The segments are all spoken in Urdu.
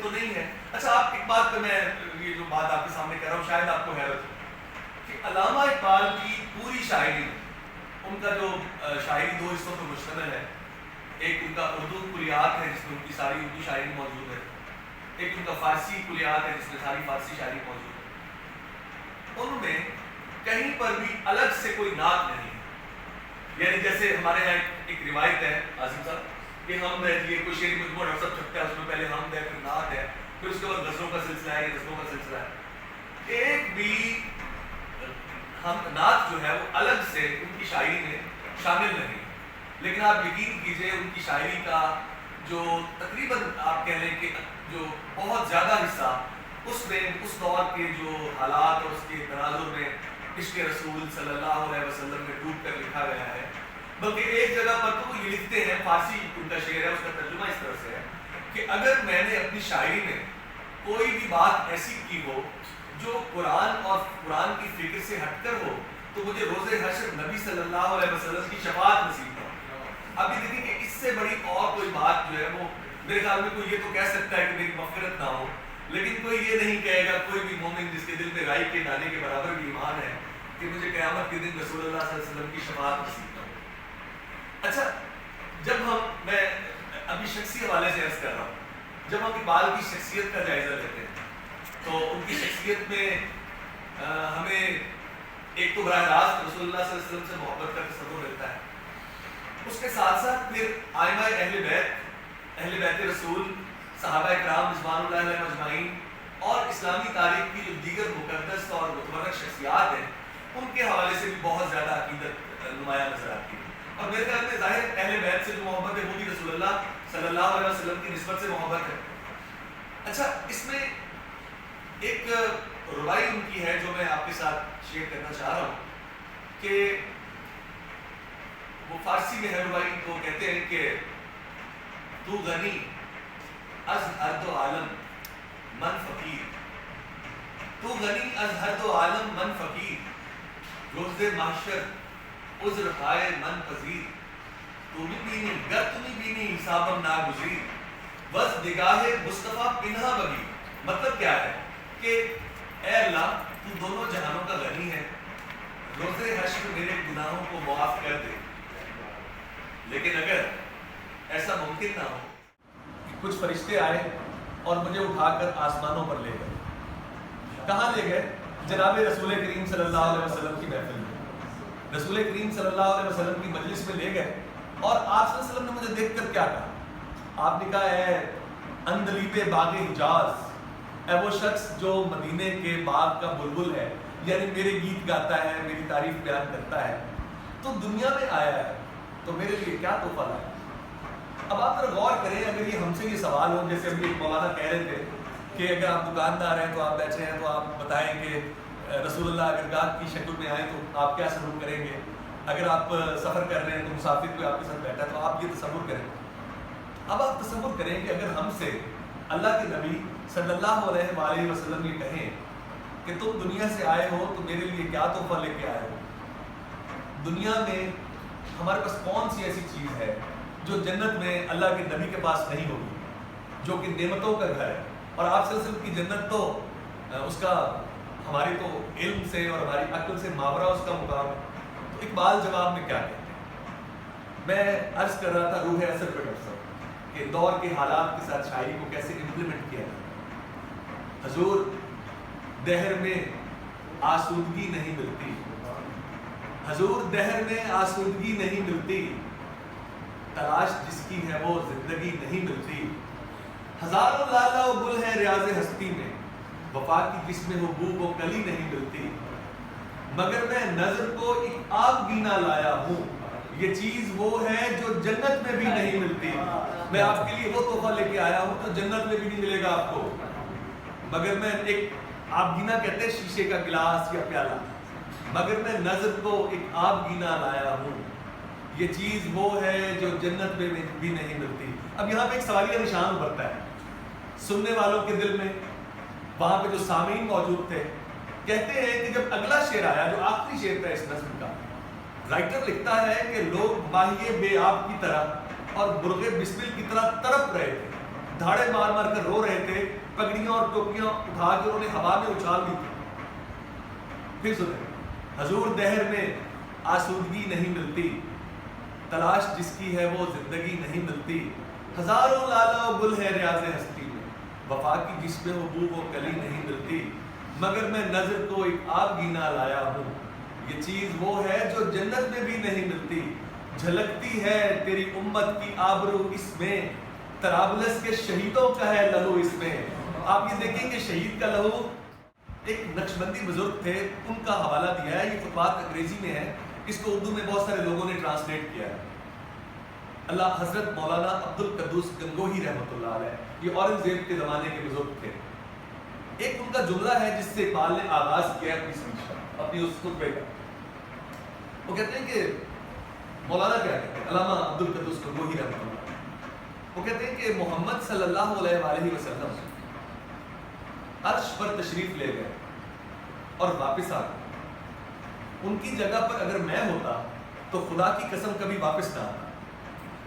تو نہیں ہے. اچھا آپ ایک بات پہ میں یہ جو بات آپ کے سامنے کر رہا ہوں شاید آپ کو حیرت ہو کہ علامہ اقبال کی پوری شاعری میں ان کا جو شاعری دو حصوں پر مشتمل ہے. ایک ان کا اردو کلیات ہے جس میں ان کی ساری اردو شاعری موجود ہے. ایک ان کا فارسی کلیات ہے جس میں ساری فارسی شاعری موجود ہے. ان میں کہیں پر بھی الگ سے کوئی نعت نہیں ہے. یعنی جیسے ہمارے یہاں ایک روایت ہے عاصم صاحب کہ ہم یہ کوئی شعری مجموعہ ڈاکٹر صاحب چھپتا ہے اس میں پہلے ہم ہے پھر نعت ہے پھر اس کے بعد غزلوں کا سلسلہ ہے غزلوں کا سلسلہ ہے. ایک بھی ہم نعت جو ہے وہ الگ سے ان کی شاعری میں شامل نہیں. لیکن آپ یقین کیجئے ان کی شاعری کا جو تقریباً آپ کہہ لیں کہ جو بہت زیادہ حصہ اس میں اس دور کے جو حالات اور اس کے تناظر میں عشق رسول صلی اللہ علیہ وسلم میں ڈوب کر لکھا گیا ہے. بلکہ ایک جگہ پر تو وہ یہ لکھتے ہیں, فارسی ان کا شعر ہے, اس کا ترجمہ اس طرح سے ہے کہ اگر میں نے اپنی شاعری میں کوئی بھی بات ایسی کی ہو جو قرآن اور قرآن کی فکر سے ہٹ کر ہو تو مجھے روز حشر نبی صلی اللہ علیہ وسلم کی شفاعت نصیب ہو. اب یہ دیکھیں کہ اس سے بڑی اور کوئی بات جو ہے وہ میرے خیال میں کوئی یہ تو کہہ سکتا ہے کہ میری مغفرت نہ ہو, لیکن کوئی یہ نہیں کہے گا, کوئی بھی مومن جس کے دل میں رائی کے دانے کے برابر بھی ایمان ہے کہ مجھے قیامت کے دن رسول اللہ صلی اللہ علیہ وسلم کی شفاعت نصیب نہ ہو. اچھا جب میں ابھی شخصی حوالے سے عرض کر رہا ہوں, جب ہم اقبال کی شخصیت کا جائزہ لیتے ہیں تو ان کی شخصیت میں ہمیں ایک تو براہ راست رسول اللہ صلی اللہ علیہ وسلم سے محبت کا تصور ملتا ہے. اس کے ساتھ ساتھ پھر آئمہ اہل بیت رسول, صحابہ کرام رضوان اللہ علیہم اجمعین اور اسلامی تاریخ کی جو دیگر مقدس اور متبرک شخصیات ہیں ان کے حوالے سے بھی بہت زیادہ عقیدت نمایاں نظر آتی ہے. اور میرے خیال میں ظاہر اہل بیت سے جو محبت ہے وہ بھی رسول اللہ صلی اللہ علیہ وسلم کی نسبت سے محبت ہے. اچھا اس میں ایک ربائی ان کی ہے جو میں آپ کے ساتھ شیئر کرنا چاہ رہا ہوں کہ وہ فارسی میں ہے ربائی. تو کہتے ہیں کہ تو غنی از ہر دو عالم من فقیر, تو غنی از ہر دو عالم من فقیر, روز محشر عذر پائے من پذیر, تو بھی بینی گر تو بھی بینی حسابم ناگزیر, بس نگاہ مصطفیٰ پنہا بگی. مطلب کیا ہے کہ اے اللہ تو دونوں جہانوں کا غنی ہے, روز حشر میرے گناہوں کو معاف کر دے. لیکن اگر ایسا ممکن نہ ہو کہ کچھ فرشتے آئے اور مجھے اٹھا کر آسمانوں پر لے گئے. کہاں لے گئے؟ جناب رسول کریم صلی اللہ علیہ وسلم کی محفل میں, رسول کریم صلی اللہ علیہ وسلم کی مجلس میں لے گئے اور آپ صلی اللہ علیہ وسلم نے مجھے دیکھ کر کیا کہا؟ آپ نے کہا اے اندلیب باغ حجاز, اے وہ شخص جو مدینے کے باغ کا بلبل ہے, یعنی میرے گیت گاتا ہے, میری تعریف بیان کرتا ہے, تو دنیا میں آیا ہے تو میرے لیے کیا تحفہ لایا. اب آپ ذرا غور کریں, اگر یہ ہم سے یہ سوال ہو جیسے ابھی ایک مولانا کہہ رہے تھے کہ اگر آپ دکاندار ہیں تو آپ بیٹھے ہیں تو آپ بتائیں کہ رسول اللہ اگر گاہک کی شکل میں آئیں تو آپ کیا سلوک کریں گے, اگر آپ سفر کر رہے ہیں تو مسافر کوئی آپ کے ساتھ بیٹھا ہے تو آپ یہ تصور کریں. اب آپ تصور کریں کہ اگر ہم سے اللہ کے نبی صلی اللہ علیہ وآلہ وسلم یہ کہیں کہ تم دنیا سے آئے ہو تو میرے لیے کیا تحفہ لے کے آئے ہو. دنیا میں ہمارے پاس کون سی ایسی چیز ہے جو جنت میں اللہ کے نبی کے پاس نہیں ہوگی, جو کہ نعمتوں کا گھر ہے, اور آپ صلی اللہ علیہ وسلم کی جنت تو اس کا ہماری تو علم سے اور ہماری عقل سے ماورا اس کا مقام ہے. تو اقبال جواب میں کیا کہتے ہیں؟ میں عرض کر رہا تھا روح اثر پہ ڈاکٹر صاحب کہ دور کے حالات کے ساتھ شاعری کو کیسے امپلیمنٹ کیا جائے. حضور دہر میں آسودگی نہیں ملتی, حضور دہر میں آسودگی نہیں ملتی, تلاش جس کی ہے وہ زندگی نہیں ملتی. ہزاروں لالا و گل ہے ریاض ہستی میں, وفا کی جس میں وہ بو وہ کلی نہیں ملتی. مگر میں نظر کو ایک آگ گینا لایا ہوں, یہ چیز وہ ہے جو جنت میں بھی نہیں ملتی. میں آپ کے لیے وہ تحفہ لے کے آیا ہوں تو جنت میں بھی نہیں ملے گا آپ کو. مگر میں ایک آگ گینا کہتے ہیں شیشے کا گلاس یا پیالہ, مگر میں نظر کو ایک آگ گینا لایا ہوں, یہ چیز وہ ہے جو جنت میں بھی نہیں ملتی. اب یہاں پہ ایک سوالیہ نشان ابھرتا ہے سننے والوں کے دل میں, وہاں پہ جو سامعین موجود تھے. کہتے ہیں کہ جب اگلا شعر آیا جو آخری شعر تھا اس نظم کا, رائٹر لکھتا ہے کہ لوگ ماہیے بے آب کی طرح اور مرغ بسمل کی طرح تڑپ رہے تھے. دھاڑے مار مار کر رو رہے تھے، پگڑیاں اور ٹوپیاں اٹھا کے انہوں نے ہوا میں اچھال دی تھی. پھر سنیں، حضور دہر میں آسودگی نہیں ملتی، تلاش جس کی ہے وہ زندگی نہیں ملتی، ہزاروں لالا و گل ہے ریاض ہستی میں، وفا کی جس میں وہ بو وہ کلی نہیں ملتی، مگر میں نظر کو ایک آب گینا لایا ہوں، یہ چیز وہ ہے جو جنت میں بھی نہیں ملتی، جھلکتی ہے تیری امت کی آبرو اس میں، طرابلس کے شہیدوں کا ہے لہو اس میں. آپ یہ دیکھیں کہ شہید کا لہو، ایک نقشبندی بزرگ تھے، ان کا حوالہ دیا ہے، یہ خطبات انگریزی میں ہے، اس کو اردو میں بہت سارے لوگوں نے ٹرانسلیٹ کیا ہے. اللہ حضرت مولانا عبد القدوس گنگوہی رحمۃ اللہ علیہ، یہ اورنگزیب کے زمانے کے بزرگ تھے. ایک ان کا جملہ ہے جس سے اقبال نے آغاز کیا اپنی اسپیچ کا، اپنی اس خطبے کا. وہ کہتے ہیں کہ مولانا کیا کہتے ہیں، علامہ عبد القدوس گنگوہی رحمۃ اللہ، وہ کہتے ہیں کہ محمد صلی اللہ علیہ وآلہ وسلم عرش پر تشریف لے گئے اور واپس آ گئے. ان کی جگہ پر اگر میں ہوتا تو خدا کی قسم کبھی واپس نہ آتا.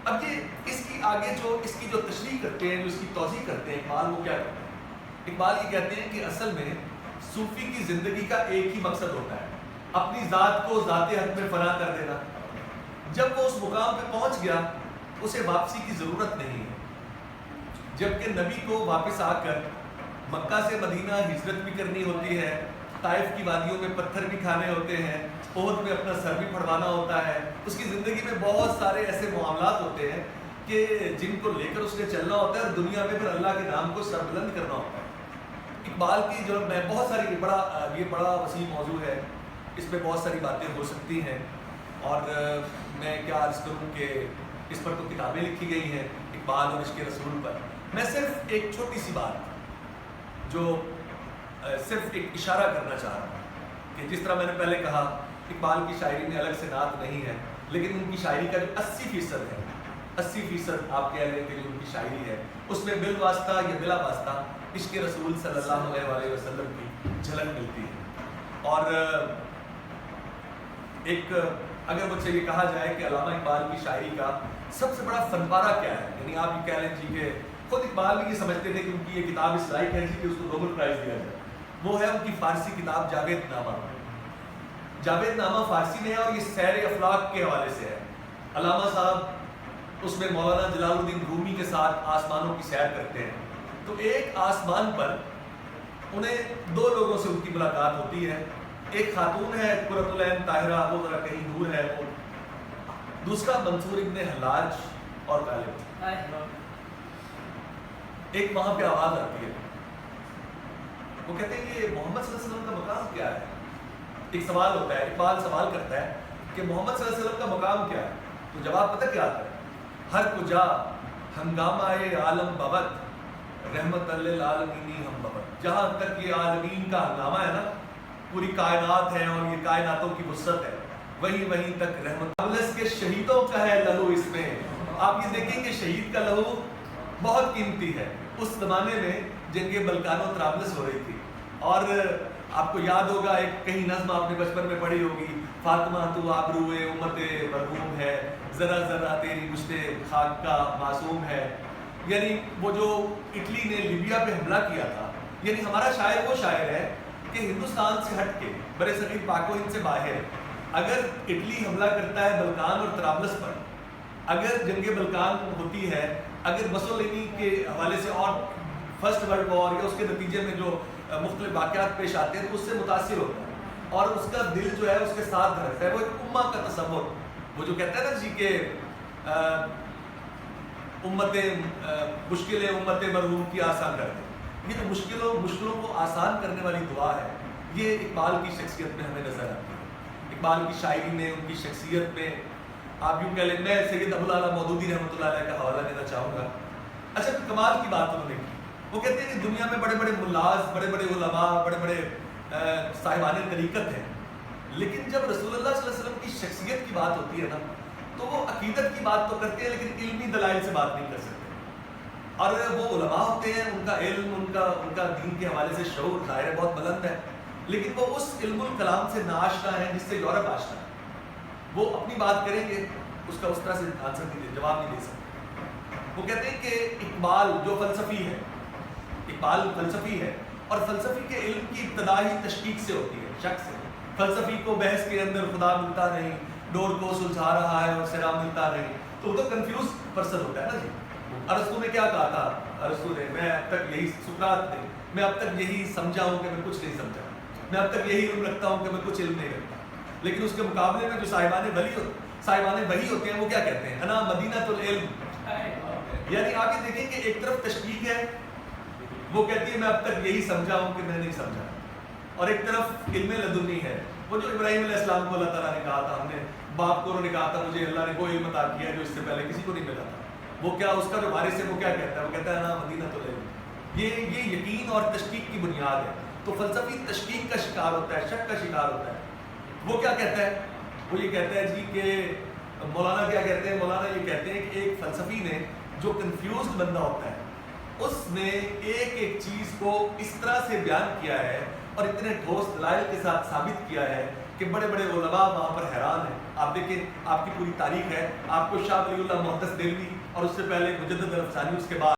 اب یہ اس کی آگے جو اس کی جو تشریح کرتے ہیں، جو اس کی توضیح کرتے ہیں اقبال، وہ کیا کرتے ہیں؟ اقبال یہ کہتے ہیں کہ اصل میں صوفی کی زندگی کا ایک ہی مقصد ہوتا ہے، اپنی ذات کو ذات حق میں فنا کر دینا. جب وہ اس مقام پہ پہنچ گیا اسے واپسی کی ضرورت نہیں ہے. جبکہ نبی کو واپس آ کر مکہ سے مدینہ ہجرت بھی کرنی ہوتی ہے، طائف کی وادیوں میں پتھر بھی کھانے ہوتے ہیں، احد میں اپنا سر بھی پھڑوانا ہوتا ہے. اس کی زندگی میں بہت سارے ایسے معاملات ہوتے ہیں کہ جن کو لے کر اس نے چلنا ہوتا ہے، اور دنیا میں پھر اللہ کے نام کو سربلند کرنا ہوتا ہے. اقبال کی جو میں بہت ساری یہ بڑا وسیع موضوع ہے، اس پہ بہت ساری باتیں ہو سکتی ہیں، اور میں کیا عرض کروں کہ اس پر تو کتابیں لکھی گئی ہیں اقبال اور عشق رسول پر. میں صرف ایک چھوٹی سی بات جو صرف ایک اشارہ کرنا چاہ رہا ہوں کہ جس طرح میں نے پہلے کہا اقبال کی شاعری میں الگ سے نعت نہیں ہے، لیکن ان کی شاعری کا جو 80% ہے، 80% آپ کہہ لیں کہ جو ان کی شاعری ہے، اس میں بال واسطہ یا بلا واسطہ عشق رسول صلی اللہ علیہ وآلہ وسلم کی جھلک ملتی ہے. اور ایک اگر مجھ سے یہ کہا جائے کہ علامہ اقبال کی شاعری کا سب سے بڑا فن پارہ کیا ہے، یعنی آپ یہ کہہ لیں جی کہ خود اقبال بھی یہ سمجھتے تھے کہ ان کی یہ کتاب اس لائق ہے جی کہ اس کو نوبل پرائز دیا جائے، وہ ہے ان کی فارسی کتاب جاوید نامہ. جاوید نامہ فارسی میں ہے اور یہ سیر افلاق کے حوالے سے ہے. علامہ صاحب اس میں مولانا جلال الدین رومی کے ساتھ آسمانوں کی سیر کرتے ہیں. تو ایک آسمان پر انہیں دو لوگوں سے ان کی ملاقات ہوتی ہے. ایک خاتون ہے قرۃ العین طاہرہ، وہ ذرا کہیں دور ہے، وہ دوسرا منصور ابن حلاج اور غالب. ایک وہاں پہ آواز آتی ہے، وہ کہتے ہیں کہ محمد صلی اللہ علیہ وسلم کا مقام کیا ہے. ایک سوال ہوتا ہے، اقبال سوال کرتا ہے کہ محمد صلی اللہ علیہ وسلم کا مقام کیا ہے. تو جواب پتہ کیا آتا ہے، ہر کجا ہنگامہ عالم بابت رحمت للعالمین ہم بابت. جہاں تک یہ عالمین کا ہنگامہ ہے نا، پوری کائنات ہے اور یہ کائناتوں کی وسعت ہے، وہیں تک رحمت. طرابلس کے شہیدوں کا ہے لہو اس میں. آپ یہ دیکھیں کہ شہید کا لہو بہت قیمتی ہے. اس زمانے میں جنگ بلقان و طرابلس ہو رہی تھی، اور آپ کو یاد ہوگا ایک کہیں نظم آپ نے بچپن میں پڑھی ہوگی، فاطمہ تو آبروئے امت مرحوم ہے، ذرا ذرا تیری مشت خاک کا معصوم ہے. یعنی وہ جو اٹلی نے لیبیا پہ حملہ کیا تھا، یعنی ہمارا شاعر وہ شاعر ہے کہ ہندوستان سے ہٹ کے برے صغیر پاک و ہند سے باہر اگر اٹلی حملہ کرتا ہے بلقان اور طرابلس پر، اگر جنگ بلقان ہوتی ہے، اگر مسولینی کے حوالے سے اور فرسٹ ورلڈ وار یا اس کے نتیجے میں جو مختلف واقعات پیش آتے ہیں تو اس سے متاثر ہوتا ہے اور اس کا دل جو ہے اس کے ساتھ دھڑکتا ہے. وہ ایک امہ کا تصور، وہ جو کہتا ہے نا جی کہ مشکلیں امت مرحوم کی آسان کر دیں. یہ جو مشکلوں کو آسان کرنے والی دعا ہے، یہ اقبال کی شخصیت میں ہمیں نظر آتی ہے. اقبال کی شاعری میں، ان کی شخصیت میں آپ یوں کہہ لیں. میں سید ابو العلا مودودی رحمۃ اللہ علیہ کا حوالہ دینا چاہوں گا. اچھا، کمال کی بات انہوں نے کی. وہ کہتے ہیں کہ دنیا میں بڑے بڑے ملاز، بڑے بڑے علماء، بڑے بڑے صاحبان طریقت ہیں، لیکن جب رسول اللہ صلی اللہ علیہ وسلم کی شخصیت کی بات ہوتی ہے نا، تو وہ عقیدت کی بات تو کرتے ہیں لیکن علمی دلائل سے بات نہیں کر سکتے. اور وہ علماء ہوتے ہیں، ان کا علم، ان کا دین کے حوالے سے شعور ظاہر ہے بہت بلند ہے، لیکن وہ اس علم الکلام سے ناآشنا ہے جس سے یورپ آشنا ہے. وہ اپنی بات کریں گے، اس کا اس طرح سے آنسر نہیں دے، جواب نہیں دے سکتے. وہ کہتے ہیں کہ اقبال جو فلسفی ہے، اقبال فلسفی ہے، اور فلسفی کے علم کی ابتدا ہی تشکیک سے ہوتی ہے، شک سے. فلسفی کو بحث کے اندر خدا ملتا نہیں، ڈور کو سلجھا رہا ہے اور سرا ملتا نہیں، تو وہ تو کنفیوز پرسن ہوتا ہے نا جی. ارسطو نے کیا کہا تھا؟ ارسطو نے میں اب تک یہی، سقراط نے میں اب تک یہی سمجھا ہوں کہ میں کچھ نہیں سمجھا، میں اب تک یہی علم رکھتا ہوں کہ میں کچھ علم نہیں رکھتا. لیکن اس کے مقابلے میں جو صاحبان وحی ہوتے ہیں وہ کیا کہتے ہیں؟ انا مدینۃ العلم. یعنی آگے دیکھیں کہ ایک طرف تشکیک ہے، وہ کہتی ہے میں اب تک یہی سمجھا ہوں کہ میں نہیں سمجھا، اور ایک طرف علم لدنی ہے، وہ جو ابراہیم علیہ السلام کو اللہ تعالیٰ نے کہا تھا، ہم نے باپ کو انہوں نے کہا تھا مجھے اللہ نے وہ علم عطا کیا جو اس سے پہلے کسی کو نہیں ملا تھا. وہ کیا اس کا جو وارث ہے وہ کیا کہتا ہے؟ وہ کہتا ہے انا مدینۃ العلم. یہ یقین اور تشکیک کی بنیاد ہے. تو فلسفی تشکیک کا شکار ہوتا ہے، شک کا شکار ہوتا ہے. وہ کیا کہتا ہے؟ وہ یہ کہتا ہے جی کہ مولانا کیا کہتے ہیں؟ مولانا یہ کہتے ہیں کہ ایک فلسفی نے جو کنفیوزڈ بندہ ہوتا ہے اس نے ایک ایک چیز کو اس طرح سے بیان کیا ہے اور اتنے ٹھوس دلائل کے ساتھ ثابت کیا ہے کہ بڑے بڑے علماء وہاں پر حیران ہیں. آپ دیکھیں آپ کی پوری تاریخ ہے، آپ کو شاہ ولی اللہ محدث دہلوی اور اس سے پہلے مجدد الافسانی، اس کے بعد